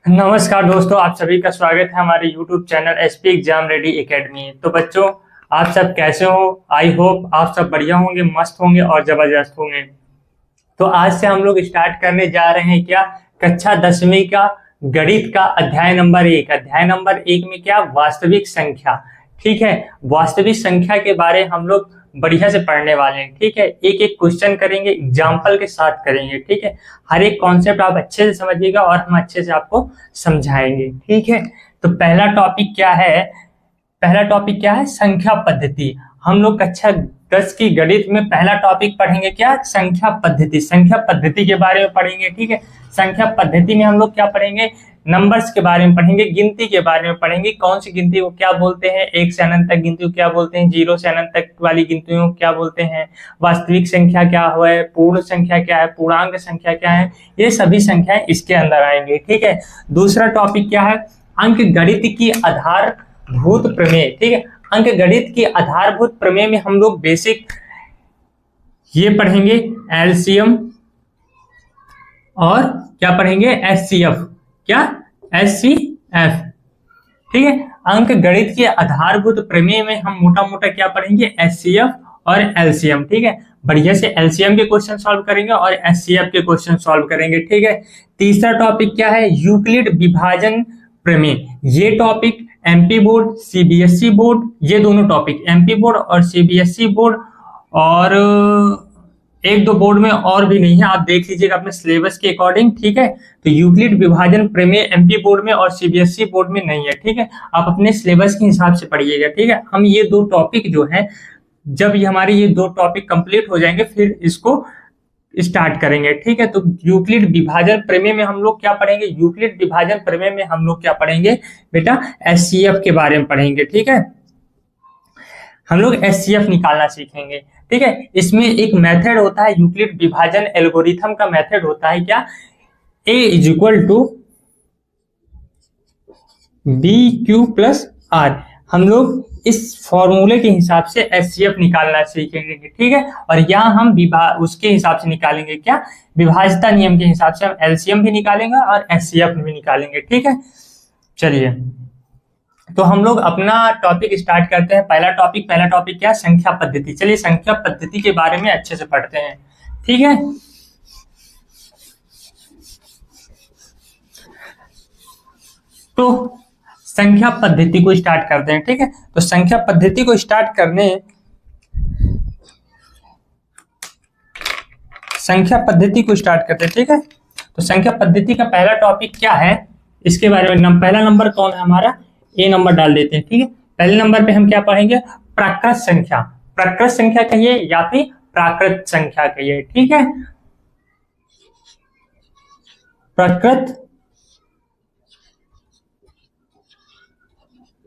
नमस्कार दोस्तों, आप सभी का स्वागत है हमारे YouTube channel SP exam ready academy. तो बच्चों, आप सब कैसे हो? आई होप आप सब बढ़िया होंगे, मस्त होंगे और जबरदस्त होंगे। तो आज से हम लोग स्टार्ट करने जा रहे हैं क्या, कक्षा 10वीं का गणित का अध्याय नंबर 1। अध्याय नंबर 1 में क्या, वास्तविक संख्या। ठीक है, वास्तविक संख्या के बारे हम लोग बढ़िया से पढ़ने वाले हैं। ठीक है, एक एक क्वेश्चन करेंगे, एग्जाम्पल के साथ करेंगे। ठीक है, हर एक कॉन्सेप्ट आप अच्छे से समझिएगा और हम अच्छे से आपको समझाएंगे। ठीक है, तो पहला टॉपिक क्या है? पहला टॉपिक क्या है? संख्या पद्धति। हम लोग कक्षा 10 की गणित में पहला टॉपिक पढ़ेंगे क्या, संख्या पद्धति। संख्या पद्धति के बारे में पढ़ेंगे। ठीक है, संख्या पद्धति में हम लोग क्या पढ़ेंगे, नंबर्स के बारे में पढ़ेंगे, गिनती के बारे में पढ़ेंगे। कौन सी गिनती को क्या बोलते हैं, 1 से अनंत तक गिनती को क्या बोलते हैं, 0 से अनंत तक वाली गिनतियों को क्या बोलते हैं, वास्तविक संख्या क्या है, पूर्ण संख्या क्या है, पूर्णांक संख्या क्या है, ये सभी संख्याएं इसके अंदर आएंगे। ठीक है, दूसरा टॉपिक क्या है, अंक गणित की आधारभूत प्रमेय। ठीक है, अंक गणित की आधारभूत प्रमेय में हम लोग बेसिक ये पढ़ेंगे, एलसीएम और क्या पढ़ेंगे, एचसीएफ। क्या, एचसीएफ। ठीक है, अंक गणित के आधारभूत प्रमेय में हम मोटा मोटा क्या पढ़ेंगे, एचसीएफ और एलसीएम। ठीक है, बढ़िया से एलसीएम के क्वेश्चन सॉल्व करेंगे और एचसीएफ के क्वेश्चन सॉल्व करेंगे। ठीक है, तीसरा टॉपिक क्या है, यूक्लिड विभाजन प्रमेय। ये topic MP board, CBSE board, ये दोनों टॉपिक एमपी बोर्ड और सीबीएसई बोर्ड और एक दो बोर्ड में और भी नहीं है, आप देख लीजिएगा अपने सिलेबस के अकॉर्डिंग। ठीक है, तो यूक्लिड विभाजन प्रमेय एमपी बोर्ड में और सीबीएसई बोर्ड में नहीं है। ठीक है, आप अपने सिलेबस के हिसाब से पढ़िएगा। ठीक है, हम ये दो टॉपिक जो है, जब ये हमारे ये दो टॉपिक कंप्लीट हो जाएंगे फिर इसको स्टार्ट करेंगे। ठीक है, तो यूक्लिड विभाजन प्रमेय में हम लोग क्या पढ़ेंगे, यूक्लिड विभाजन प्रमेय में हम लोग क्या पढ़ेंगे बेटा, एचसीएफ के बारे में पढ़ेंगे। ठीक है, हम लोग एचसीएफ निकालना सीखेंगे। ठीक है, इसमें एक मेथड होता है, यूक्लिड विभाजन एल्गोरिथम का मेथड होता है क्या, a is equal to b q plus r. हम लोग इस फॉर्मूले के हिसाब से एचसीएफ निकालना सीखेंगे। ठीक है, और यहाँ हम उसके हिसाब से निकालेंगे क्या, विभाज्यता नियम के हिसाब से हम एलसीएम भी निकालेंगे और एचसीएफ भी निकालेंगे। ठीक है, चलिए तो हम लोग अपना टॉपिक स्टार्ट करते हैं। पहला टॉपिक क्या है, संख्या पद्धति। चलिए संख्या पद्धति के बारे में अच्छे से पढ़ते हैं। ठीक है, तो संख्या पद्धति को स्टार्ट करते हैं। ठीक है, तो संख्या पद्धति को स्टार्ट करते हैं। ठीक है, तो संख्या पद्धति का पहला टॉपिक क्या है, इसके बारे में पहला नंबर कौन है हमारा, ए नंबर डाल देते हैं। ठीक है, पहले नंबर पे हम क्या पढ़ेंगे, प्राकृत संख्या। प्राकृत संख्या कहिए या फिर प्राकृत संख्या कहिए। ठीक है, प्राकृत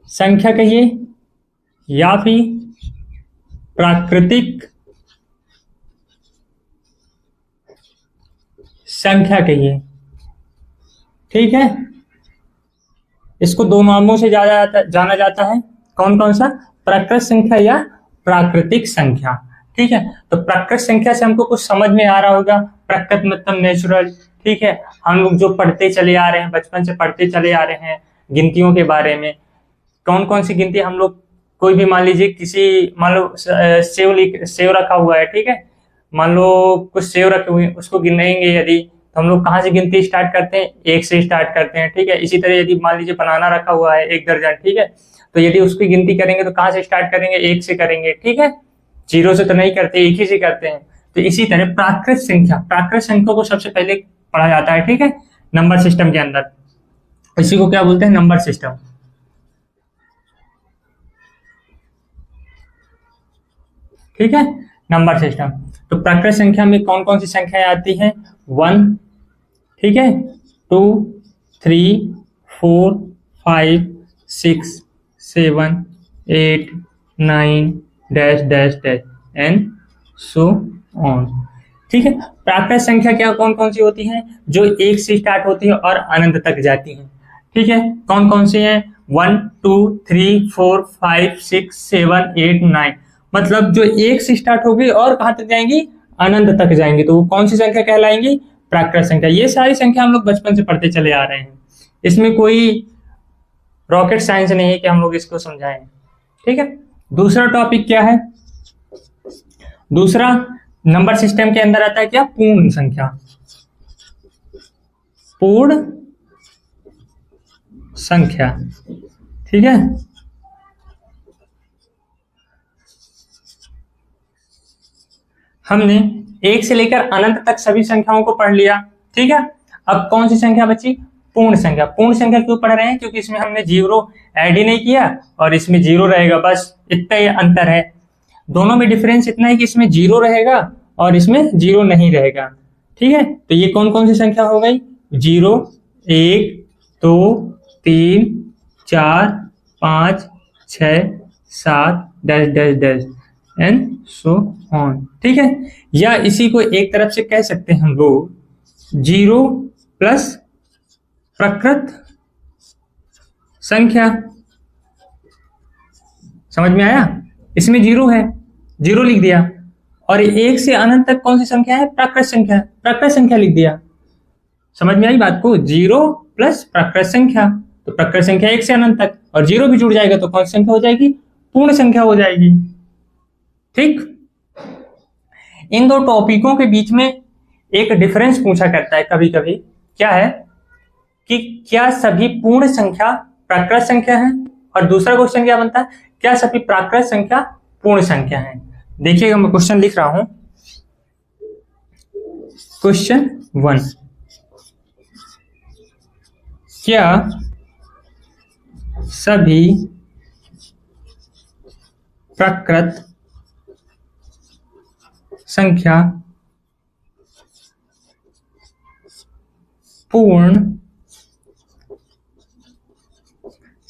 संख्या कहिए या फिर प्राकृतिक संख्या कहिए। ठीक है, इसको दो नामों से जाना जाता है, कौन कौन सा, प्राकृत संख्या या प्राकृतिक संख्या। ठीक है, तो प्राकृत संख्या से हमको कुछ समझ में आ रहा होगा, प्राकृत मतलब नेचुरल। ठीक है, हम लोग जो पढ़ते चले आ रहे हैं, बचपन से पढ़ते चले आ रहे हैं गिनतियों के बारे में, कौन कौन सी गिनती हम लोग, कोई भी मान लीजिए किसी, मान लो सेव रखा हुआ है। ठीक है, मान लो कुछ सेव रखे हुए हैं, उसको गिनेंगे यदि, तो हम लोग कहाँ से गिनती स्टार्ट करते हैं, 1 से स्टार्ट करते हैं। ठीक है, इसी तरह यदि मान लीजिए बनाना रखा हुआ है 1 दर्जन, ठीक है, तो यदि उसकी गिनती करेंगे तो कहाँ से स्टार्ट करेंगे, 1 से करेंगे। ठीक है, 0 से तो नहीं करते, 1 ही से करते हैं। तो इसी तरह प्राकृत संख्या को सबसे पहले पढ़ा जाता है। ठीक है, नंबर सिस्टम के अंदर, इसी को क्या बोलते हैं, नंबर सिस्टम। ठीक है, नंबर सिस्टम। तो प्राकृत संख्या में कौन कौन सी संख्याएं आती हैं, 1, ठीक है, 2, 3, 4, 5, 6, 7, 8, 9 dash dash dash and so on. ठीक है, प्राकृत संख्या क्या कौन कौन सी होती हैं, जो 1 से स्टार्ट होती है और अनंत तक जाती हैं। ठीक है, कौन कौन सी हैं, 1, 2, 3, 4, 5, 6, 7, 8, 9, मतलब जो 1 से स्टार्ट होगी और कहां तक जाएंगी, अनंत तक जाएंगी, तो वो कौन सी संख्या कहलाएंगी, प्राकृत संख्या। ये सारी संख्या हम लोग बचपन से पढ़ते चले आ रहे हैं। इसमें कोई रॉकेट साइंस नहीं है कि हम लोग इसको समझाएं। ठीक है, दूसरा टॉपिक क्या है? दूसरा नंबर सिस्टम के अंदर आता है क्या? पूर्ण संख्या। पूर्ण संख्या, ठीक है। हमने एक से लेकर अनंत तक सभी संख्याओं को पढ़ लिया, ठीक है। अब कौन सी संख्या बची? पूर्ण संख्या। पूर्ण संख्या क्यों पढ़ रहे हैं? क्योंकि इसमें हमने जीरो ऐड ही नहीं किया और इसमें जीरो रहेगा, बस इतना ही अंतर है। दोनों में डिफरेंस इतना है कि इसमें जीरो रहेगा और इसमें जीरो नहीं रहेगा, ठीक है। तो ये कौन कौन सी संख्या हो गई? 0, 1, 2, 3, 4, 5, 6, 7 dash dash dash and so on, ठीक है। या इसी को एक तरफ से कह सकते हैं हम लोग 0 प्लस प्रकृत संख्या। समझ में आया? इसमें 0 है, 0 लिख दिया, और 1 से अनंत तक कौन सी संख्या है? प्राकृत संख्या। प्राकृत संख्या लिख दिया। समझ में आई बात को? 0 प्लस प्राकृत संख्या, तो प्राकृत संख्या 1 से अनंत तक, और 0 भी जुड़ जाएगा तो कौन सी संख्या हो जाएगी? पूर्ण संख्या हो जाएगी, ठीक। इन दो टॉपिकों के बीच में एक डिफरेंस पूछा करता है कभी कभी, क्या है कि क्या सभी पूर्ण संख्या प्राकृत संख्या है, और दूसरा क्वेश्चन क्या बनता है? क्या सभी प्राकृत संख्या पूर्ण संख्या है। देखिएगा, मैं क्वेश्चन लिख रहा हूं। क्वेश्चन 1, क्या सभी प्राकृत संख्या पूर्ण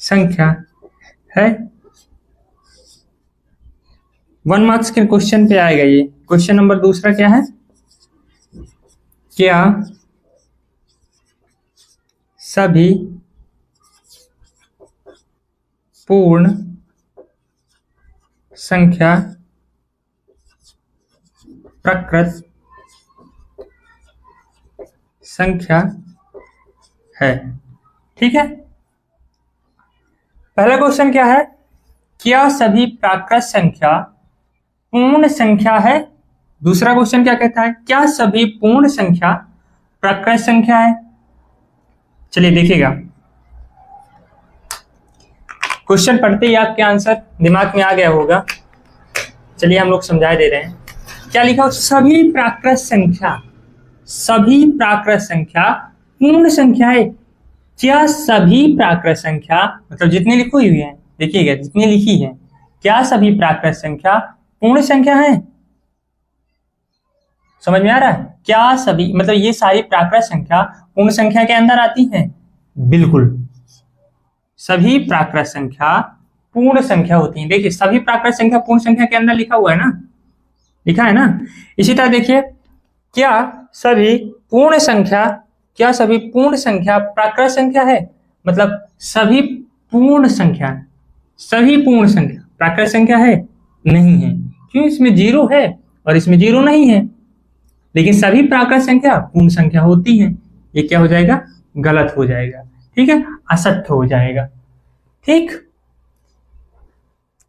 संख्या है? 1 मार्क्स के क्वेश्चन पे आएगा ये। क्वेश्चन नंबर दूसरा क्या है? क्या सभी पूर्ण संख्या प्राकृत संख्या है, ठीक है। पहला क्वेश्चन क्या है? क्या सभी प्राकृत संख्या पूर्ण संख्या है? दूसरा क्वेश्चन क्या कहता है? क्या सभी पूर्ण संख्या प्राकृत संख्या है? चलिए देखिएगा, क्वेश्चन पढ़ते ही आपके आंसर दिमाग में आ गया होगा। चलिए हम लोग समझा दे रहे हैं। क्या लिखा हो? सभी प्राकृत संख्या, सभी प्राकृत संख्या पूर्ण संख्या है। क्या सभी प्राकृत संख्या, मतलब जितनी लिखी हुई है, देखिएगा जितनी लिखी है, क्या सभी प्राकृत संख्या पूर्ण संख्या है? समझ में आ रहा है? क्या सभी, मतलब ये सारी प्राकृत संख्या पूर्ण संख्या के अंदर आती हैं? बिल्कुल, सभी प्राकृत संख्या पूर्ण संख्या होती हैं। देखिए सभी प्राकृत संख्या पूर्ण संख्या के अंदर लिखा हुआ है ना, लिखा है ना। इसी तरह देखिए, क्या सभी पूर्ण संख्या, क्या सभी पूर्ण संख्या प्राकृत संख्या है? मतलब सभी पूर्ण संख्या, सभी पूर्ण संख्या प्राकृत संख्या है? नहीं है। क्यों? इसमें 0 है और इसमें 0 नहीं है। लेकिन सभी प्राकृत संख्या पूर्ण संख्या होती हैं। ये क्या हो जाएगा? गलत हो जाएगा, ठीक है, असत्य हो जाएगा, ठीक।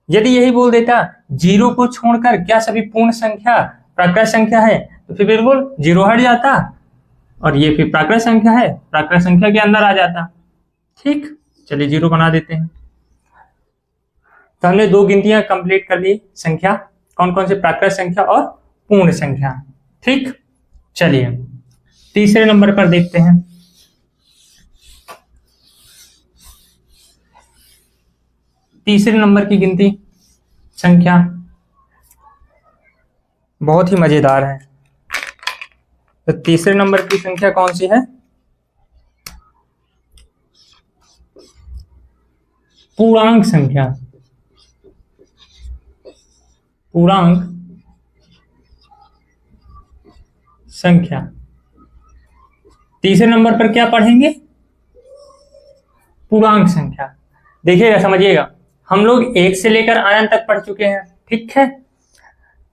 यदि यही बोल देता 0 को छोड़कर क्या सभी पूर्ण संख्या प्राकृत संख्या है, तो फिर बिल्कुल 0 हट जाता और ये फिर प्राकृत संख्या है, प्राकृत संख्या के अंदर आ जाता, ठीक। चलिए 0 बना देते हैं। तो हमने 2 गिनतियां कंप्लीट कर ली संख्या, कौन कौन से? प्राकृत संख्या और पूर्ण संख्या, ठीक। चलिए तीसरे नंबर पर देखते हैं। तीसरे नंबर की गिनती संख्या बहुत ही मजेदार है। तो तीसरे नंबर की संख्या कौन सी है? पूर्णांक संख्या, पूर्णांक संख्या। तीसरे नंबर पर क्या पढ़ेंगे? पूर्णांक संख्या। देखिएगा, समझिएगा, हम लोग 1 से लेकर अनंत तक पढ़ चुके हैं, ठीक है।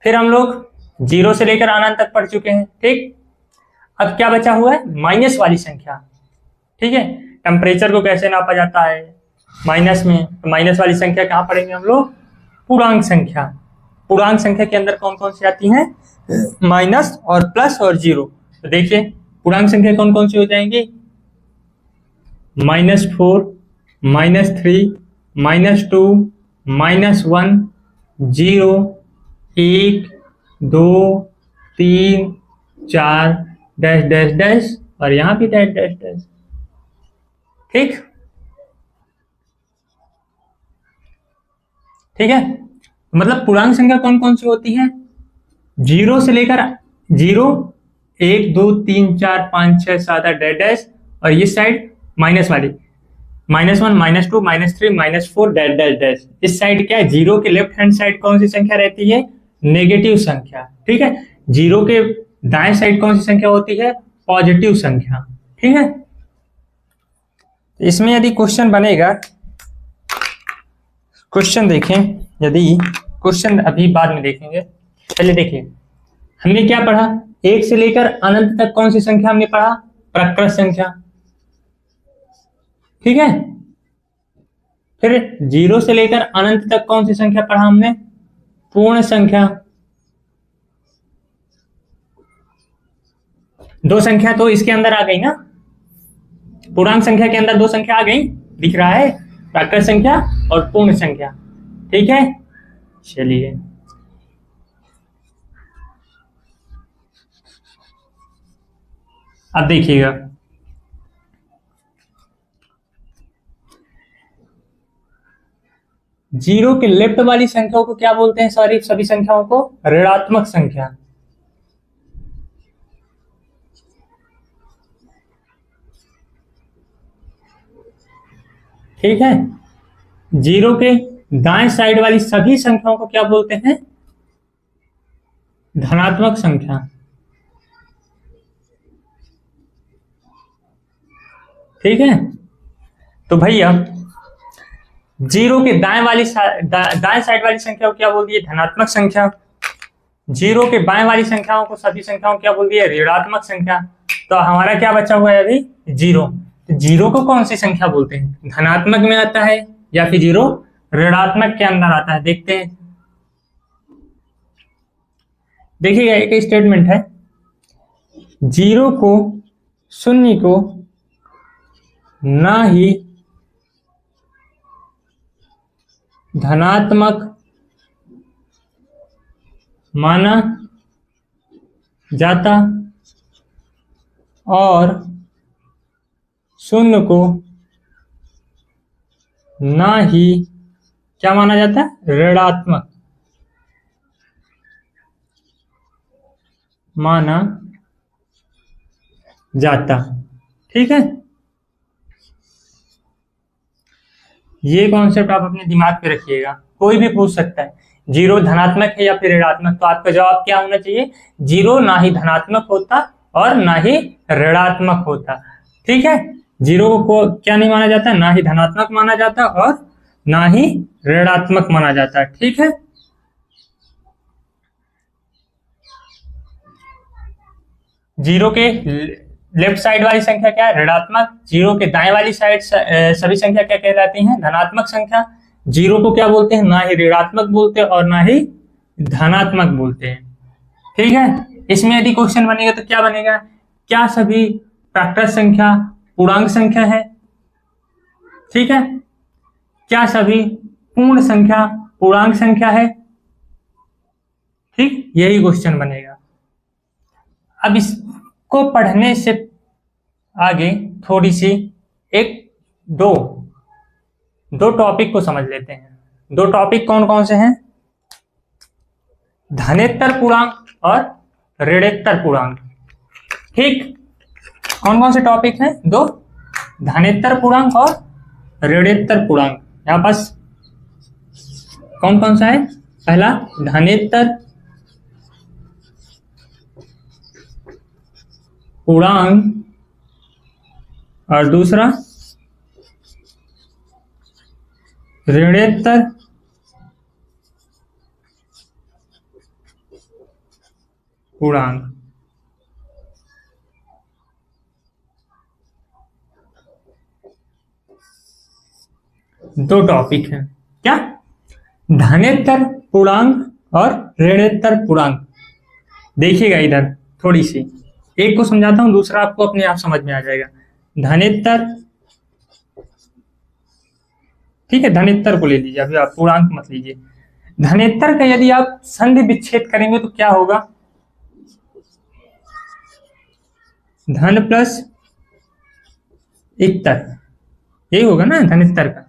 फिर हम लोग 0 से लेकर अनंत तक पढ़ चुके हैं, ठीक। अब क्या बचा हुआ है? माइनस वाली संख्या, ठीक है। टेम्परेचर को कैसे नापा जाता है, माइनस में। तो माइनस वाली संख्या कहाँ पढ़ेंगे हम लोग, पूर्णांक संख्या। पूर्णांक संख्या के अंदर कौन कौन सी आती हैं, माइनस और प्लस और जीरो। तो देखिए पूर्णांक संख्या कौन कौन सी हो जाएंगी, -4, -3, -2, -1, 0, 1, 2, 3, 4, डैश डैश डैश, और यहां भी डैश डैश डैश। ठीक, ठीक है। मतलब पूर्णांक संख्या कौन कौन सी होती है, जीरो से लेकर 0, 1, 2, 3, 4, 5, 6, 7, 8 डैश डैश, और ये साइड माइनस वाली -1, -2, -3, -4 डैश डैश डैश। इस साइड क्या है, जीरो के लेफ्ट हैंड साइड कौन सी संख्या रहती है, नेगेटिव संख्या। ठीक है, जीरो के दाएं साइड कौन सी संख्या होती है, पॉजिटिव संख्या। ठीक है, इसमें यदि क्वेश्चन बनेगा, क्वेश्चन देखें, यदि क्वेश्चन अभी बाद में देखेंगे, पहले देखिए हमने क्या पढ़ा, एक से लेकर अनंत तक कौन सी संख्या हमने पढ़ा, प्रकृत संख्या। ठीक है, फिर जीरो से लेकर अनंत तक कौन सी संख्या पढ़ा हमने, पूर्ण संख्या। दो संख्या तो इसके अंदर आ गई ना, पूर्णांक संख्या के अंदर दो संख्या आ गई, दिख रहा है, प्राकृत संख्या और पूर्ण संख्या। ठीक है, चलिए अब देखिएगा, जीरो के लेफ्ट वाली संख्याओं को क्या बोलते हैं, सॉरी सभी संख्याओं को ऋणात्मक संख्या। ठीक है, जीरो के दाएं साइड वाली सभी संख्याओं को क्या बोलते हैं, धनात्मक संख्या। ठीक है, तो भैया जीरो के दाएं साइड वाली संख्या को क्या बोल दिए, धनात्मक संख्या। जीरो के बाएं वाली संख्याओं को, सभी संख्याओं को क्या बोल दिए, ऋणात्मक संख्या। तो हमारा क्या बचा हुआ है अभी, जीरो। तो जीरो को कौन सी संख्या बोलते हैं, धनात्मक में आता है या फिर जीरो ऋणात्मक के अंदर आता है, देखते हैं। देखिएगा एक स्टेटमेंट है, जीरो को, शून्य को ना ही धनात्मक माना जाता और शून्य को ना ही क्या माना जाता है, ऋणात्मक माना जाता। ठीक है, ये कॉन्सेप्ट आप अपने दिमाग पे रखिएगा, कोई भी पूछ सकता है जीरो धनात्मक है या फिर ऋणात्मक, तो आपका जवाब क्या होना चाहिए, जीरो ना ही धनात्मक होता और ना ही ऋणात्मक होता। ठीक है, जीरो को क्या नहीं माना जाता, ना ही धनात्मक माना जाता और ना ही ऋणात्मक माना जाता। ठीक है, जीरो के लेफ्ट साइड वाली संख्या क्या है, ऋणात्मक। जीरो के दाएं वाली साइड सभी संख्या क्या कहलाती हैं, धनात्मक संख्या। जीरो को क्या बोलते हैं, ना ही ऋणात्मक बोलते हैं और ना ही धनात्मक बोलते हैं। ठीक है, इसमें यदि क्वेश्चन बनेगा तो क्या बनेगा, क्या सभी प्राकृत संख्या पूर्णांक संख्या है। ठीक है, क्या सभी पूर्ण संख्या पूर्णांक संख्या है। ठीक, यही क्वेश्चन बनेगा। अब इसको पढ़ने से आगे थोड़ी सी एक दो दो टॉपिक को समझ लेते हैं। दो टॉपिक कौन कौन से हैं, धनेत्तर पूर्णांक और ऋणेत्तर पूर्णांक। ठीक, कौन कौन से टॉपिक हैं, दो, धनेत्तर पूर्णांक और ऋणेत्तर पूर्णांक। यहां पास कौन कौन सा है, पहला धनेत्तर पूर्णांक और दूसरा ऋणेत्तर पूर्णांक। दो टॉपिक हैं, क्या? धनेतर पूर्णांक और ऋणेतर पूर्णांक। देखिएगा इधर थोड़ी सी, एक को समझाता हूं, दूसरा आपको अपने आप समझ में आ जाएगा। धनेतर, ठीक है, धनेतर को ले लीजिए, अभी आप पूर्णांक मत लीजिए। धनेतर का यदि आप संधि विच्छेद करेंगे तो क्या होगा? धन प्लस इतर, यही होगा ना धनेतर का।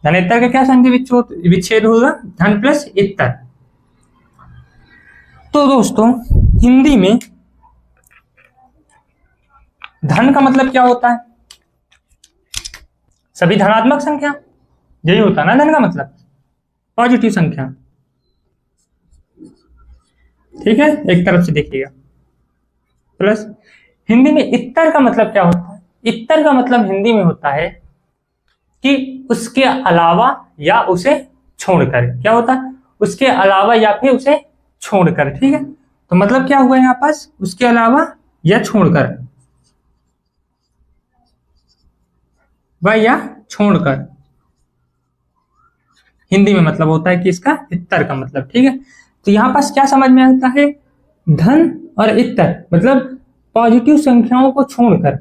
धनेतर का क्या संधि विच्छेद होगा? धन प्लस इतर। तो दोस्तों हिंदी में धन का मतलब क्या होता है? सभी धनात्मक संख्या, यही होता है ना धन का मतलब, पॉजिटिव संख्या। ठीक है, एक तरफ से देखिएगा। प्लस हिंदी में इतर का मतलब क्या होता है? इतर का मतलब हिंदी में होता है कि उसके अलावा या उसे छोड़कर। क्या होता है? उसके अलावा या फिर उसे छोड़कर। ठीक है, तो मतलब क्या हुआ यहाँ पास? उसके अलावा या छोड़कर, व या छोड़कर, हिंदी में मतलब होता है कि इसका इतर का मतलब। ठीक है, तो यहाँ पास क्या समझ में आता है? धन और इतर मतलब पॉजिटिव संख्याओं को छोड़कर,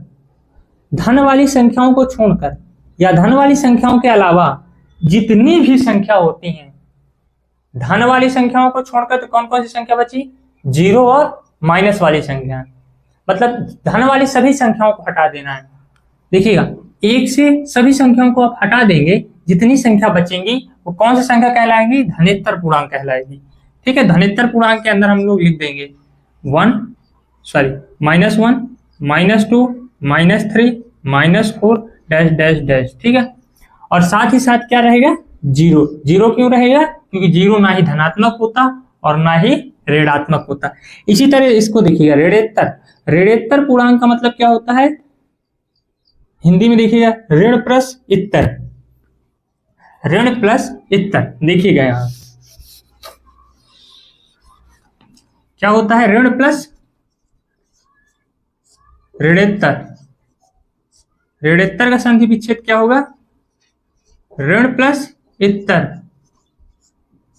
धन वाली संख्याओं को छोड़कर या धन वाली संख्याओं के अलावा जितनी भी संख्या होती हैं, धन वाली संख्याओं को छोड़कर तो कौन कौन सी संख्या बची? जीरो और माइनस वाली संख्या, मतलब धन वाली सभी संख्याओं को हटा देना है। देखिएगा, एक से सभी संख्याओं को आप हटा देंगे, जितनी संख्या बचेंगी वो कौन सी संख्या कहलाएगी? धनेतर पूर्णांक कहलाएगी। ठीक है, धनेतर पूर्णांक के अंदर हम लोग लिख देंगे -1, -2, -3, -4 डैश डैश डैश। ठीक है, और साथ ही साथ क्या रहेगा? जीरो। जीरो क्यों रहेगा? क्योंकि जीरो ना ही धनात्मक होता और ना ही ऋणात्मक होता। इसी तरह इसको देखिएगा, ऋणेतर। ऋणेतर पूर्णांक का मतलब क्या होता है हिंदी में? देखिएगा, ऋण प्लस इतर, ऋण प्लस इतर। देखिएगा यहां क्या होता है? ऋण प्लस ऋणेतर। ऋणेतर का संधि विच्छेद क्या होगा? ऋण प्लस इतर।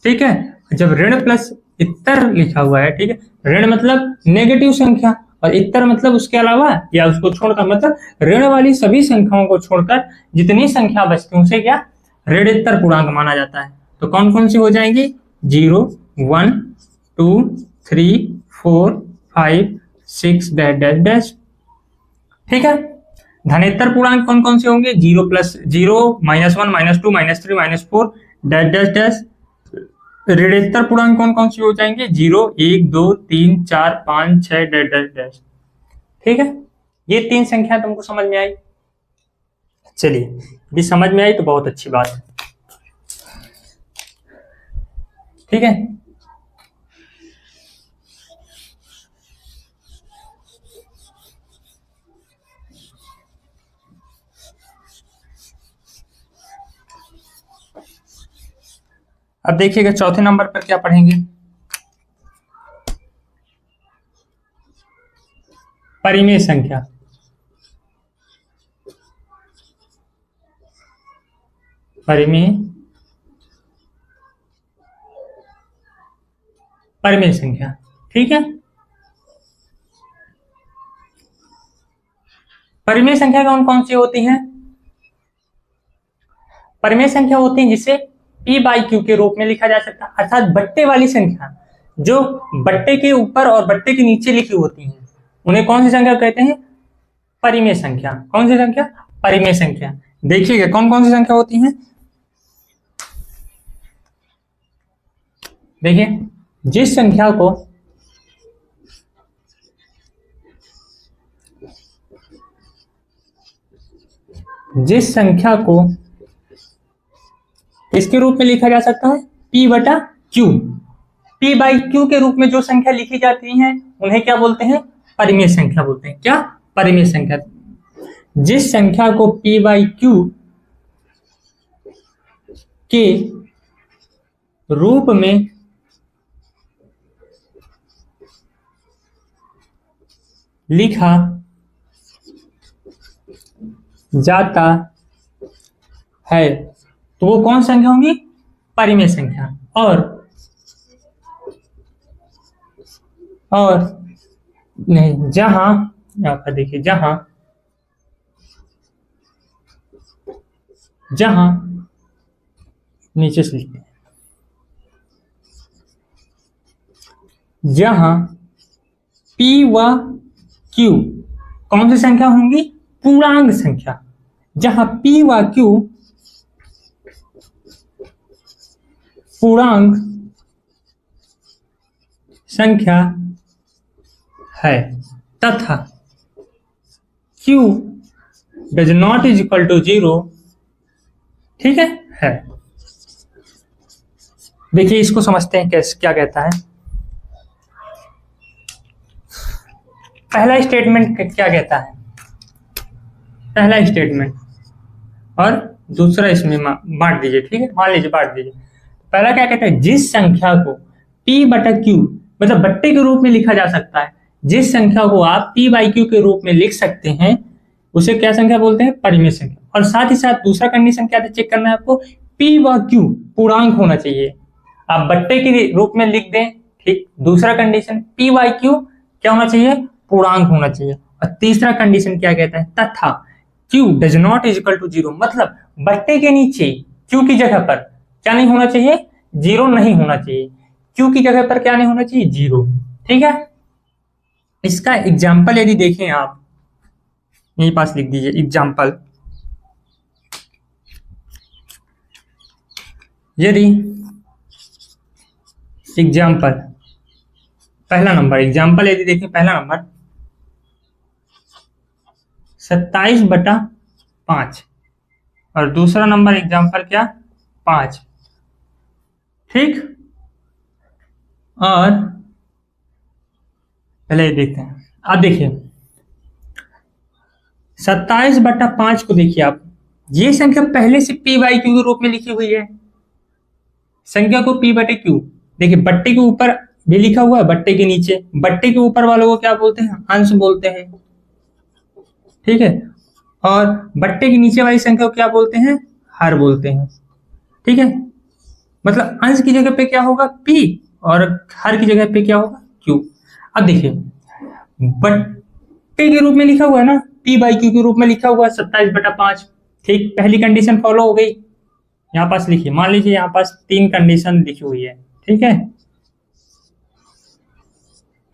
ठीक है, जब ऋण प्लस इतर लिखा हुआ है, ठीक है, ऋण मतलब नेगेटिव संख्या और इतर मतलब उसके अलावा या उसको छोड़कर, मतलब ऋण वाली सभी संख्याओं को छोड़कर जितनी संख्या बचती है उसे क्या? ऋणेतर पूर्णांक माना जाता है। तो कौन कौन सी हो जाएंगी? 0, 1, 2, 3, 4, 5, 6 डैश डैश डैश। ठीक है, धनेतर पूर्णांक कौन कौन से होंगे? 0 प्लस 0, -1, -2, -3, -4 डैश डैश डैश। ऋणेतर पूर्णांक कौन कौन सी हो जाएंगे? 0, 1, 2, 3, 4, 5, 6 डैश डैश डैश। ठीक है, ये तीन संख्या तुमको समझ में आई? चलिए, भी समझ में आई तो बहुत अच्छी बात है। ठीक है, अब देखिएगा चौथे नंबर पर क्या पढ़ेंगे? परिमेय संख्या। परिमेय परिमेय संख्या। ठीक है, परिमेय संख्या कौन कौन सी होती है? परिमेय संख्या होती है जिसे p/q के रूप में लिखा जा सकता है, अर्थात बट्टे वाली संख्या जो बट्टे के ऊपर और बट्टे के नीचे लिखी होती हैं उन्हें कौन सी संख्या कहते हैं? परिमेय संख्या। कौन सी संख्या? परिमेय संख्या। देखिएगा कौन कौन सी संख्या होती हैं। देखिए, जिस संख्या को इसके रूप में लिखा जा सकता है p/q। p/q के रूप में जो संख्या लिखी जाती है उन्हें क्या बोलते हैं? परिमेय संख्या बोलते हैं। क्या? परिमेय संख्या। जिस संख्या को p/q के रूप में लिखा जाता है तो वो कौन संख्या होंगी? परिमेय संख्या। और नहीं, जहां यहाँ पर देखिए, जहां नीचे से लिखते हैं, जहां P व Q कौन सी संख्या होंगी? पूर्णांक संख्या। जहां P व Q पूर्णांक संख्या है तथा Q does not is equal to 0, ठीक है। देखिए इसको समझते हैं कैसे, क्या कहता है। पहला स्टेटमेंट क्या कहता है? पहला स्टेटमेंट और दूसरा इसमें बांट दीजिए, ठीक है, मान लीजिए बांट दीजिए। पहला क्या कहता है? जिस संख्या को P बटा Q मतलब बट्टे के रूप में लिखा जा सकता है, जिस संख्या को आप P बाई Q के रूप में लिख सकते हैं उसे क्या संख्या बोलते हैं? परिमेय संख्या। और साथ ही साथ दूसरा कंडीशन क्या चेक करना है आपको? P व Q पूर्णांक होना चाहिए। आप बट्टे के रूप में लिख दें, ठीक। दूसरा कंडीशन P बाई Q क्या होना चाहिए? पूर्णांक होना चाहिए। और तीसरा कंडीशन क्या कहता है? तथा Q does not is equal to 0 मतलब बट्टे के नीचे Q की जगह पर क्या नहीं होना चाहिए? 0 नहीं होना चाहिए। Q की जगह पर क्या नहीं होना चाहिए? 0, ठीक है। इसका एग्जाम्पल यदि देखें आप, यहीं पास लिख दीजिए एग्जाम्पल। यदि एग्जाम्पल पहला नंबर एग्जाम्पल यदि देखें, पहला नंबर 27/5 और दूसरा नंबर एग्जाम्पल क्या? 5, ठीक। और पहले देखते हैं, अब देखिए 27/5 को देखिए आप, ये संख्या पहले से P बाई Q के रूप में लिखी हुई है। संख्या को P बटे Q, देखिए बट्टे के ऊपर भी लिखा हुआ है, बट्टे के नीचे, बट्टे के ऊपर वालों को क्या बोलते हैं? अंश बोलते हैं, ठीक है। और बट्टे के नीचे वाली संख्या को क्या बोलते हैं? हर बोलते हैं, ठीक है। मतलब अंश की जगह पे क्या होगा? P और हर की जगह पे क्या होगा? Q। अब देखिए बट्टे के रूप में लिखा हुआ है ना, P बाई Q के रूप में लिखा हुआ है 27/5, ठीक। पहली कंडीशन फॉलो हो गई। यहाँ पास लिखिए, मान लीजिए यहाँ पास 3 कंडीशन लिखी हुई है, ठीक है।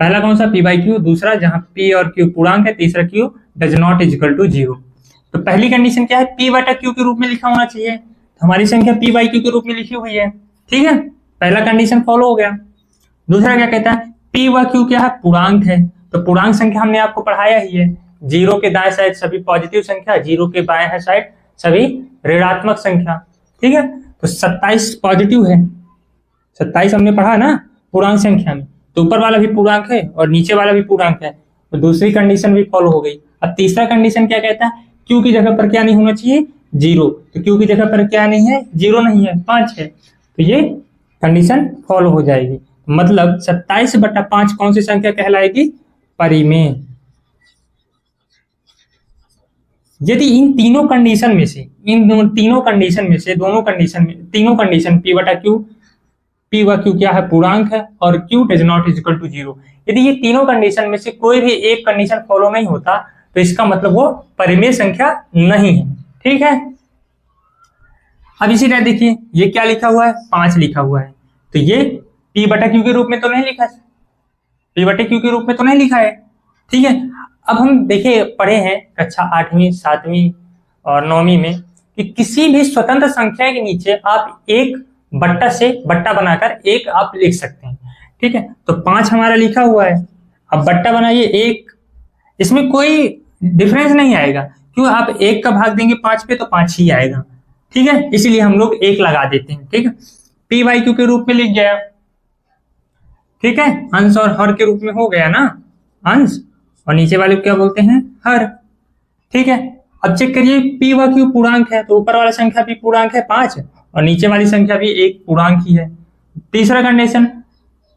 पहला कौन सा? P बाई Q, दूसरा जहां P और Q पूर्णांक है, तीसरा Q does not is equal to 0। तो पहली कंडीशन क्या है? P बटा Q के रूप में लिखा होना चाहिए, तो हमारी संख्या P बाई Q के रूप में लिखी हुई है, ठीक है। पहला कंडीशन फॉलो हो गया। दूसरा क्या कहता है? P व Q क्या है? पूर्णांक है, तो पूर्णांक संख्या हमने आपको पढ़ाया ही है। 0 के दाएं साइड सभी पॉजिटिव संख्या, 0 के बाएं साइड सभी ऋणात्मक संख्या, ठीक है। तो 27 पॉजिटिव है, 27 हमने पढ़ा ना पूर्णांक संख्या में, तो ऊपर वाला भी पूर्णांक है और नीचे वाला भी पूर्णांक है, तो दूसरी कंडीशन भी फॉलो हो गई। अब तीसरा कंडीशन क्या कहता है? Q की जगह पर क्या नहीं होना चाहिए? 0। तो Q की जगह पर क्या नहीं है? 0 नहीं है, 5 है, तो ये कंडीशन फॉलो हो जाएगी। मतलब 27/5 कौन सी संख्या कहलाएगी? परिमेय। यदि इन तीनों कंडीशन में से तीनों कंडीशन P बटा Q, P व Q क्या है? पूर्णांक है, और Q does not is equal to 0, यदि ये तीनों कंडीशन में से कोई भी एक कंडीशन फॉलो नहीं होता तो इसका मतलब वो परिमेय संख्या नहीं है, ठीक है। अब इसी तरह देखिए ये क्या लिखा हुआ है? 5 लिखा हुआ है, तो ये P बटा Q के रूप में तो नहीं लिखा है, P बटे Q के रूप में तो नहीं लिखा है, ठीक है। अब हम देखिए पढ़े हैं कक्षा 8वीं 7वीं और 9वीं में कि किसी भी स्वतंत्र संख्या के नीचे आप एक बट्टा से बट्टा बनाकर एक आप लिख सकते हैं, ठीक है। तो 5 हमारा लिखा हुआ है, अब बट्टा बनाइए 1, इसमें कोई डिफरेंस नहीं आएगा, क्यों? आप 1 का भाग देंगे 5 पे तो 5 ही आएगा, ठीक है। इसीलिए हम लोग 1 लगा देते हैं, ठीक है। P बाई Q के रूप में लिख गया, ठीक है, अंश और हर के रूप में हो गया ना, अंश और नीचे वाले को क्या बोलते हैं? हर, ठीक है। अब चेक करिए P व Q पूर्णांक है, तो ऊपर वाला संख्या भी पूर्णांक है 5 और नीचे वाली संख्या भी एक पूर्णांक ही है। तीसरा कंडीशन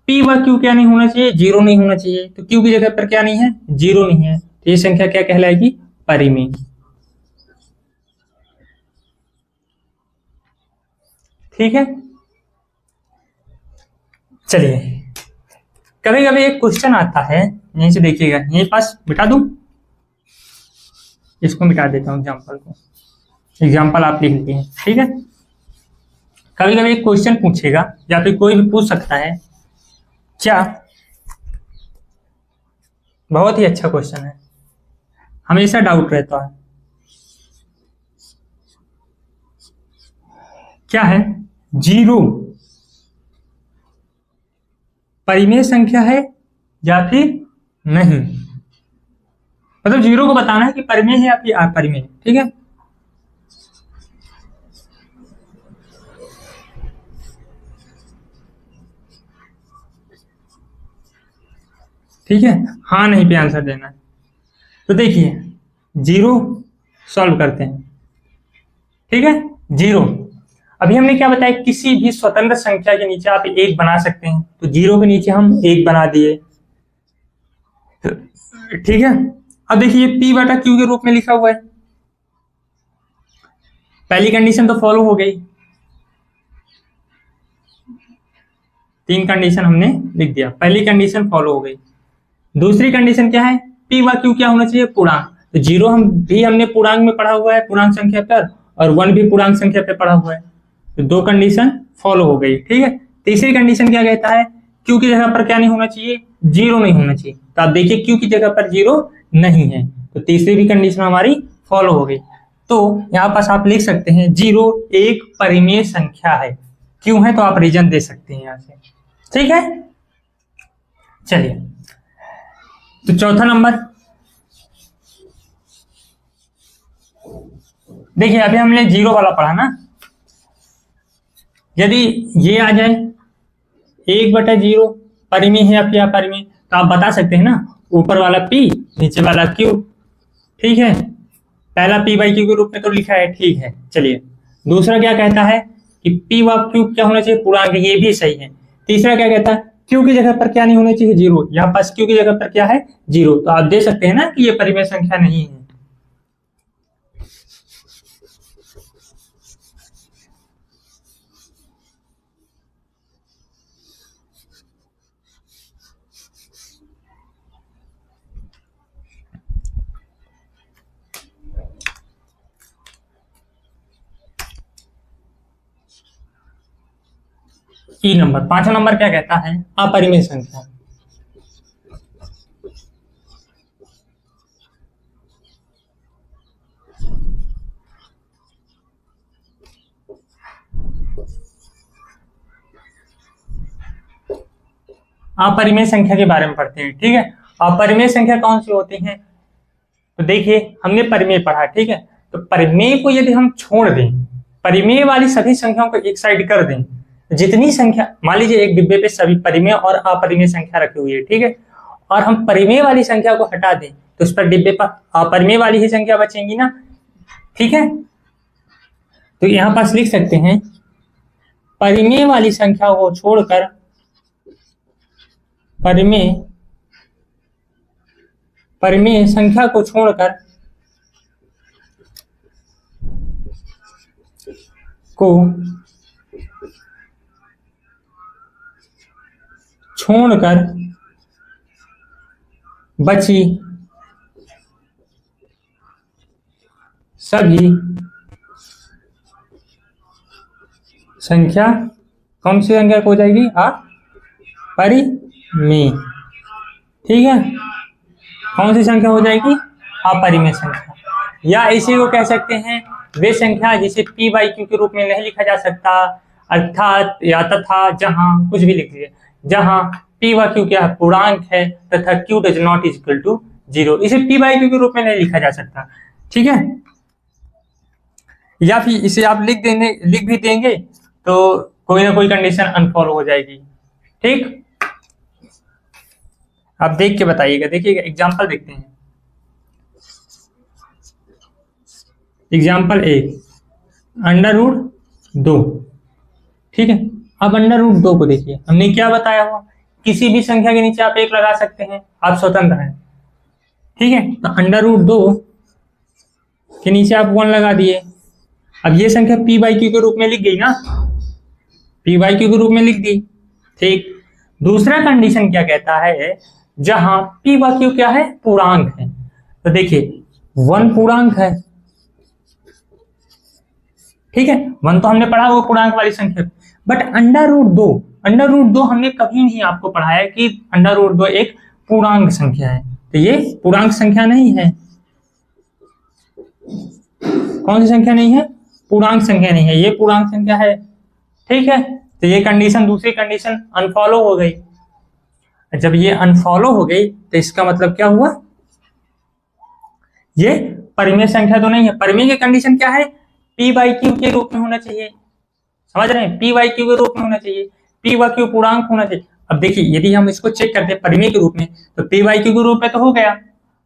P व Q क्या नहीं होना चाहिए? 0 नहीं होना चाहिए, तो Q की जगह पर क्या नहीं है? 0 नहीं है, तो ये संख्या क्या कहलाएगी? परिमेय। ठीक है, चलिए कभी कभी एक क्वेश्चन आता है, यहीं से देखिएगा, यहीं पास मिटा दूं, इसको मिटा देता हूं, एग्जाम्पल को, एग्जाम्पल आप लिख लीजिए। ठीक है, कभी कभी एक क्वेश्चन पूछेगा या फिर कोई भी पूछ सकता है, क्या, बहुत ही अच्छा क्वेश्चन है, हमेशा डाउट रहता है, क्या है, जीरो परिमेय संख्या है या फिर नहीं, मतलब जीरो को बताना है कि परिमेय है या फिर अपरिमेय। ठीक है, ठीक है, हाँ नहीं पे आंसर देना है। तो देखिए जीरो सॉल्व करते हैं। ठीक है, जीरो, अभी हमने क्या बताया, किसी भी स्वतंत्र संख्या के नीचे आप एक बना सकते हैं, तो जीरो के नीचे हम एक बना दिए। ठीक है, अब देखिए p बटा q के रूप में लिखा हुआ है, पहली कंडीशन तो फॉलो हो गई, तीन कंडीशन हमने लिख दिया, पहली कंडीशन फॉलो हो गई। दूसरी कंडीशन क्या है, p व q क्या होना चाहिए, पूर्णांक, तो जीरो हमने पूर्णांक में पढ़ा हुआ है, पूर्णांक संख्या पर, और वन भी पूर्णांक संख्या पे पढ़ा हुआ है, तो दो कंडीशन फॉलो हो गई। ठीक है, तीसरी कंडीशन क्या कहता है, q की जगह पर क्या नहीं होना चाहिए, जीरो नहीं होना चाहिए, तो आप देखिए q की जगह पर जीरो नहीं है, तो तीसरी भी कंडीशन हमारी फॉलो हो गई। तो यहाँ पास आप लिख सकते हैं जीरो एक परिमेय संख्या है, क्यों है तो आप रीजन दे सकते हैं यहाँ से। ठीक है, चलिए तो चौथा नंबर देखिए, अभी हमने जीरो वाला पढ़ा ना, यदि ये आ जाए एक बटा जीरो परिमेय है या फिर अपरिमेय, तो आप बता सकते हैं ना, ऊपर वाला p नीचे वाला q। ठीक है, पहला p बाई q के रूप में तो लिखा है, ठीक है। चलिए दूसरा क्या कहता है कि p व q क्या होना चाहिए, पूर्णांक, ये भी सही है। तीसरा क्या कहता है, q की जगह पर क्या नहीं होना चाहिए, जीरो, यहाँ पास q की जगह पर क्या है, जीरो, तो आप दे सकते हैं ना कि ये परिमेय संख्या नहीं है। ई नंबर, पांचवा नंबर क्या कहता है, अपरिमेय संख्या। अपरिमेय संख्या के बारे में पढ़ते हैं। ठीक है, अपरिमेय संख्या कौन सी होती है, तो देखिए हमने परिमेय पढ़ा, ठीक है, तो परिमेय को यदि हम छोड़ दें, परिमेय वाली सभी संख्याओं को एक साइड कर दें, जितनी संख्या, मान लीजिए एक डिब्बे पे सभी परिमेय और अपरिमेय संख्या रखी हुई है, ठीक है, और हम परिमेय वाली संख्या को हटा दें, तो उस पर डिब्बे पर अपरिमेय वाली ही संख्या बचेंगी ना। ठीक है, तो यहां पास लिख सकते हैं, परिमेय वाली संख्या को छोड़कर परिमेय संख्या को छोड़कर बची सभी संख्या कौन सी संख्या हो जाएगी, अपरिमेय। ठीक है, कौन सी संख्या हो जाएगी, अपरिमेय संख्या, या इसी को कह सकते हैं वे संख्या जिसे p बाई q के रूप में नहीं लिखा जा सकता, अर्थात या तथा, जहां, कुछ भी लिख लीजिए, जहां p व q क्या पूर्णांक है तथा q does not is equal to zero, इसे p बाई q के रूप में नहीं लिखा जा सकता। ठीक है, या फिर इसे आप लिख भी देंगे तो कोई ना कोई कंडीशन अनफॉलो हो जाएगी। ठीक, आप देख के बताइएगा, देखिएगा एग्जाम्पल देखते हैं। एग्जाम्पल एक, अंडर रूट दो। ठीक है, अब अंडर रूट दो को देखिए, हमने क्या बताया हुआ, किसी भी संख्या के नीचे आप एक लगा सकते हैं, आप स्वतंत्र हैं। ठीक है, तो अंडर रूट दो के नीचे आप वन लगा दिए, अब ये संख्या p बाई q के रूप में लिख गई ना, पी बाई क्यू के रूप में लिख दी। ठीक, दूसरा कंडीशन क्या कहता है, जहां पी बाई क्यू क्या है, पूर्णांक है। तो देखिए 1 पूर्णांक है, ठीक है, 1 तो हमने पढ़ा वो पूर्णांक वाली संख्या, बट अंडर रूट 2 हमने कभी नहीं आपको पढ़ाया कि अंडर रूट 2 एक पूर्णांक संख्या है। तो ये पूर्णांक संख्या नहीं है। कौन सी संख्या नहीं है, पूर्णांक संख्या नहीं है, ये पूर्णांक संख्या है। ठीक है, तो ये कंडीशन, दूसरी कंडीशन अनफॉलो हो गई। जब ये अनफॉलो हो गई तो इसका मतलब क्या हुआ, ये परिमेय संख्या तो नहीं है। परिमेय की कंडीशन क्या है, पी बाई क्यू के रूप में होना चाहिए। समझ रहे हैं, पी बाई क्यू के रूप में होना चाहिए, पी बाई क्यू पूर्णांक होना चाहिए। अब देखिए यदि हम इसको चेक करते हैं परिमेय के रूप में, तो पी बाई क्यू के रूप में तो हो गया।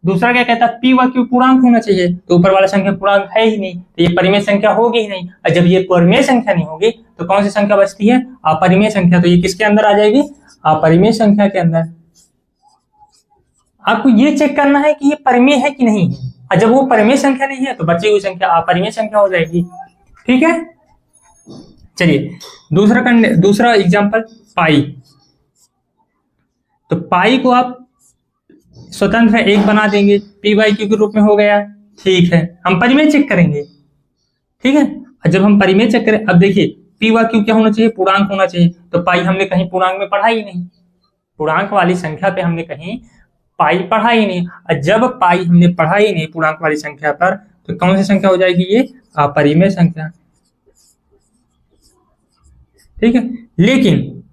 दूसरा क्या कहता है, पी बाई क्यू पूर्णांक होना चाहिए, तो ऊपर वाला संख्या पूर्णांक है ही नहीं, तो ये परिमेय संख्या होगी ही नहीं। और जब ये परिमेय संख्या नहीं होगी तो कौन सी संख्या बचती है, अपरिमेय संख्या। तो ये किसके अंदर आ जाएगी, अपरिमेय संख्या के अंदर। आपको ये चेक करना है कि ये परिमेय है कि नहीं है, और जब वो परिमेय संख्या नहीं है तो बची हुई संख्या अपरिमेय संख्या हो जाएगी। ठीक है, चलिए दूसरा एग्जांपल पाई। तो पाई को आप स्वतंत्र एक बना देंगे, पी बाई क्यू के रूप में हो गया। ठीक है, हम परिमेय चेक करेंगे। ठीक है, और जब हम परिमेय चेक करें, अब देखिए पी बाई क्यू क्या होना चाहिए, पूर्णांक होना चाहिए। तो पाई हमने कहीं पूर्णांक में पढ़ा ही नहीं, पूर्णांक वाली संख्या पे हमने कहीं पाई पढ़ा ही नहीं। और जब पाई हमने पढ़ा ही नहीं पूर्णांक वाली संख्या पर, तो कौन सी संख्या हो जाएगी, ये अपरिमेय संख्या। ठीक है, लेकिन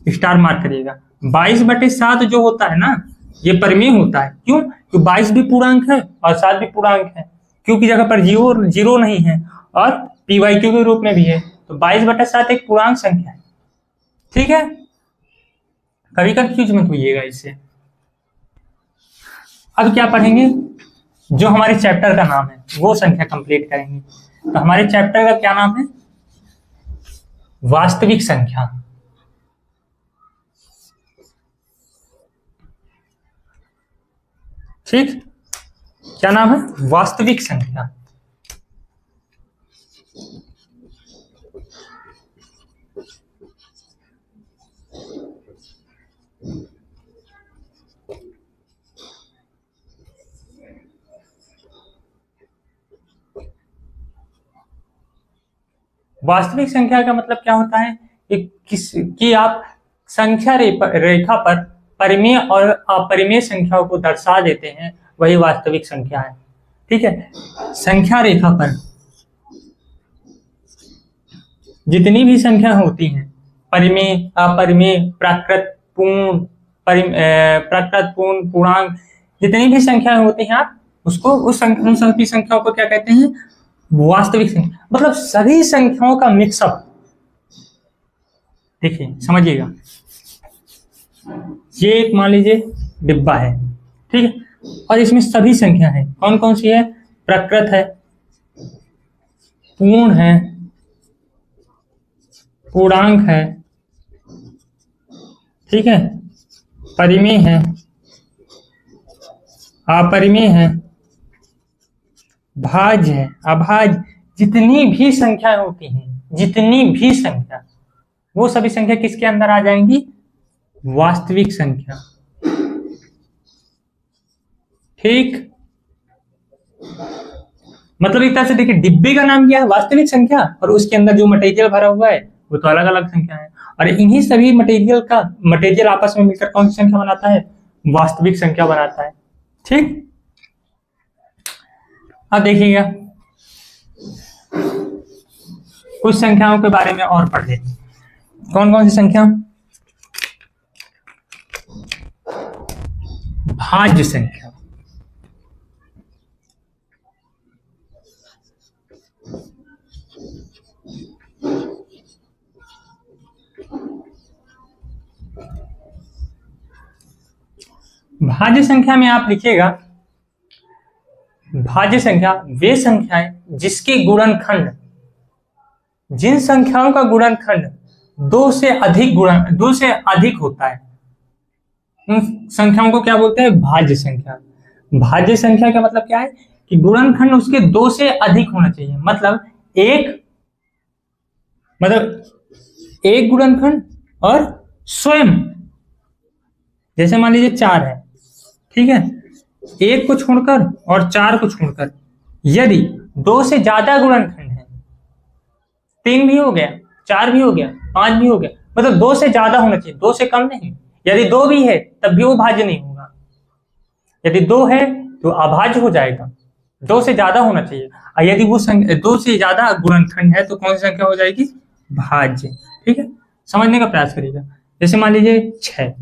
स्टार मार्क करिएगा, 22/7 जो होता है ना, ये परिमेय होता है। क्यों, क्योंकि 22 भी पूर्णांक है और 7 भी पूर्णांक है, क्यू की जगह पर जीरो नहीं है, और पी वाई क्यू के रूप में भी है, तो 22/7 एक पूर्णांक संख्या है। ठीक है, कभी कंफ्यूज मत होइएगा इससे। अब क्या पढ़ेंगे, जो हमारे चैप्टर का नाम है वो संख्या कंप्लीट करेंगे। तो हमारे चैप्टर का क्या नाम है, वास्तविक संख्या। ठीक, क्या नाम है, वास्तविक संख्या। वास्तविक संख्या का मतलब क्या होता है कि आप संख्या रेखा पर परिमेय और अपरिमेय संख्याओं को दर्शा देते हैं, वही वास्तविक संख्या है। ठीक है, संख्या रेखा पर जितनी भी संख्या होती हैं, परिमेय, अपरिमेय, प्राकृत, पूर्ण, प्राकृत, पूर्ण, पूर्णांक, जितनी भी संख्याएं होती हैं, आप उसको उन सभी संख्याओं को क्या कहते हैं, वास्तविक संख्या। मतलब सभी संख्याओं का मिक्सअप। देखिए समझिएगा, ये एक मान लीजिए डिब्बा है, ठीक है, और इसमें सभी संख्या है। कौन कौन सी है, प्रकृत है, पूर्ण है, पूर्णांक है, ठीक है, परिमेय है, अपरिमेय है, भाज्य है, अभाज्य। जितनी भी संख्याएं होती हैं, जितनी भी संख्या, वो सभी संख्या किसके अंदर आ जाएंगी, वास्तविक संख्या। ठीक, मतलब एक तरह से देखिए, डिब्बे का नाम क्या है, वास्तविक संख्या, और उसके अंदर जो मटेरियल भरा हुआ है वो तो अलग अलग संख्या है, और इन्हीं सभी मटेरियल आपस में मिलकर कौन सी संख्या बनाता है, वास्तविक संख्या बनाता है। ठीक, अब देखिएगा कुछ संख्याओं के बारे में और पढ़ लेते हैं। कौन कौन सी संख्या, भाज्य संख्या। भाज्य संख्या में आप लिखिएगा, भाज्य संख्या वे संख्याएं जिसके गुणनखंड, जिन संख्याओं का गुणनखंड 2 से अधिक होता है, उन संख्याओं को क्या बोलते हैं, भाज्य संख्या। भाज्य संख्या का मतलब क्या है कि गुणनखंड उसके 2 से अधिक होना चाहिए। मतलब एक गुणनखंड और स्वयं, जैसे मान लीजिए 4 है, ठीक है, एक को छोड़कर और 4 को छोड़कर, यदि 2 से ज्यादा गुणनखंड है, 3 भी हो गया, 4 भी हो गया, 5 भी हो गया, मतलब 2 से ज्यादा होना चाहिए, 2 से कम नहीं। यदि 2 भी है तब भी वो भाज्य नहीं होगा, यदि 2 है तो अभाज्य हो जाएगा, 2 से ज्यादा होना चाहिए। और यदि वो 2 से ज्यादा गुणनखंड है तो कौन सी संख्या हो जाएगी? भाज्य। ठीक है, समझने का प्रयास करिएगा। जैसे मान लीजिए 6,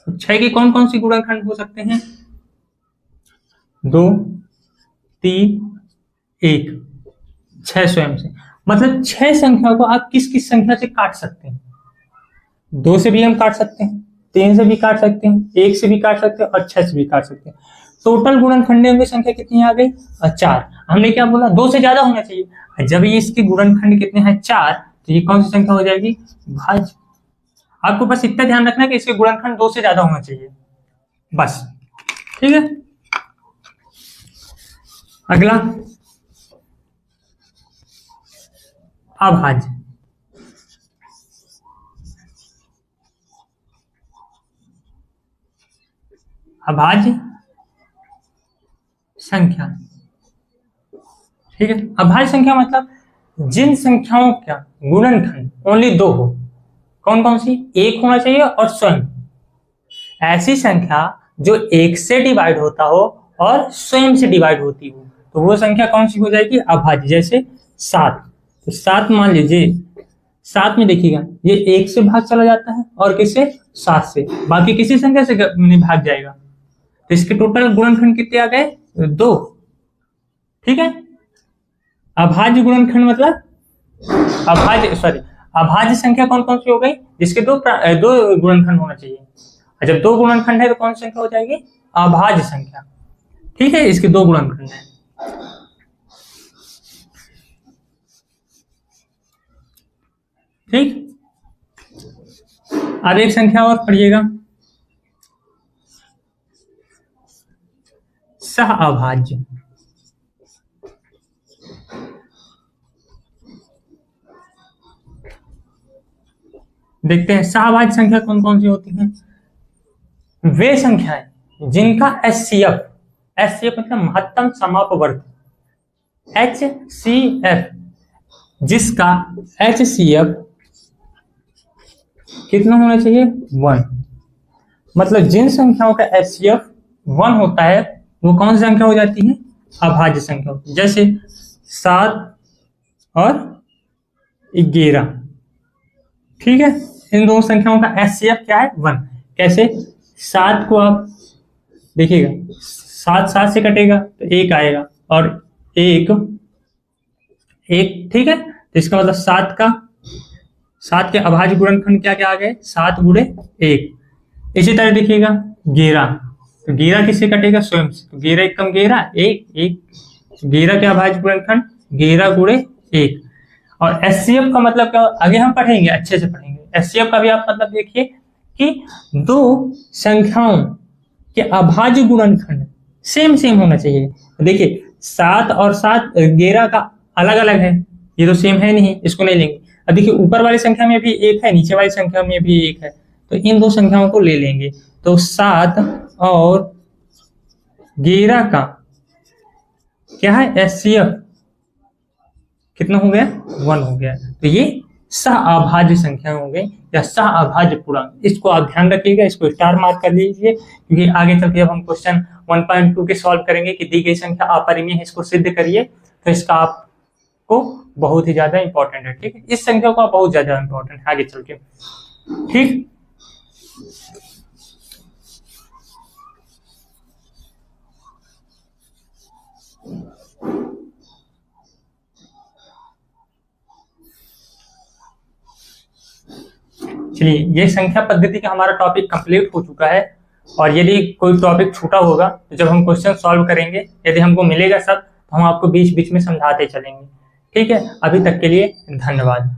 6 के कौन कौन सी गुणनखंड हो सकते हैं? 2, 3, 1, 6 स्वयं से, मतलब 6 संख्या को आप किस किस संख्या से काट सकते हैं? 2 से भी हम काट सकते हैं, 3 से भी काट सकते हैं, 1 से भी काट सकते हैं और 6 से भी काट सकते हैं। टोटल गुणनखंडों की संख्या कितनी आ गई? 4। हमने क्या बोला? 2 से ज्यादा होना चाहिए। जब ये इसके गुणनखंड कितने हैं? 4, तो ये कौन सी संख्या हो जाएगी? भाज्य। आपको बस इतना ध्यान रखना है कि इसके गुणनखंड 2 से ज्यादा होना चाहिए, बस। ठीक है, अगला अभाज्य। अभाज्य संख्या, ठीक है। अभाज्य संख्या मतलब जिन संख्याओं का गुणनखंड ओनली 2 हो। कौन कौन सी? 1 होना चाहिए और स्वयं। ऐसी संख्या जो 1 से डिवाइड होता हो और स्वयं से डिवाइड होती हो, तो वो संख्या कौन सी हो जाएगी? अभाज्य। जैसे 7, तो 7 मान लीजिए, 7 में देखिएगा ये 1 से भाग चला जाता है और किससे? 7 से, बाकी किसी संख्या से भाग जाएगा, तो इसके टोटल गुणनखंड कितने आ गए? 2। ठीक है, अभाज्य गुणनखंड मतलब अभाज्य संख्या कौन कौन सी हो गई? जिसके दो गुणनखंड होना चाहिए। जब 2 गुणनखंड है तो कौन सी संख्या हो जाएगी? अभाज्य संख्या। ठीक है, इसके 2 गुणनखंड है। ठीक, अब एक संख्या और पढ़िएगा, सह अभाज्य। देखते हैं सहअभाज्य संख्या कौन कौन सी होती हैं। वे संख्याएं जिनका एचसीएफ मतलब महत्तम समापवर्त, HCF, जिसका HCF कितना होना चाहिए? 1। मतलब जिन संख्याओं का HCF 1 होता है वो कौन सी संख्या हो जाती है? अभाज्य संख्या होती है। जैसे 7 और 11। ठीक है, इन दोनों संख्याओं का HCF क्या है? 1। कैसे? 7 को आप देखिएगा, 7 7 से कटेगा तो 1 आएगा और 1 1, ठीक है, तो इसका मतलब 7 के अभाज्य गुणनखंड क्या क्या आ गए? 7 गुणे 1। इसी तरह देखिएगा 11, तो 11 किससे कटेगा? स्वयं से, तो 11 1 कम 11 1 1, 11 के अभाज्य गुणनखंड 11 गुणे 1। और HCF का मतलब क्या? आगे हम पढ़ेंगे, अच्छे से पढ़ेंगे। HCF का भी आप मतलब देखिए कि 2 संख्याओं के अभाज्य गुणनखंड सेम होना चाहिए। देखिए 7 और 7 11 का अलग अलग है, ये तो सेम है नहीं, इसको नहीं लेंगे। अब देखिए ऊपर वाली संख्या में भी 1 है, नीचे वाली संख्या में भी 1 है, तो इन 2 संख्याओं को ले लेंगे। तो 7 और 11 का क्या है? HCF कितना हो गया? 1 हो गया। तो ये सहअभाज्य संख्या हो गई या सहअभाज्य पूर्णांक। इसको आप ध्यान रखिएगा, इसको स्टार मार्क कर लीजिए, क्योंकि आगे चल के जब हम क्वेश्चन 1.2 के सॉल्व करेंगे कि दी गई संख्या अपरिमेय है, इसको सिद्ध करिए, तो इसका आपको बहुत ही ज्यादा इंपॉर्टेंट है। ठीक है, इस संख्या को बहुत ज्यादा इंपॉर्टेंट है आगे चल के। ठीक, चलिए, ये संख्या पद्धति का हमारा टॉपिक कंप्लीट हो चुका है। और यदि कोई टॉपिक छूटा होगा तो जब हम क्वेश्चन सॉल्व करेंगे, यदि हमको मिलेगा सब, तो हम आपको बीच बीच में समझाते चलेंगे। ठीक है, अभी तक के लिए धन्यवाद।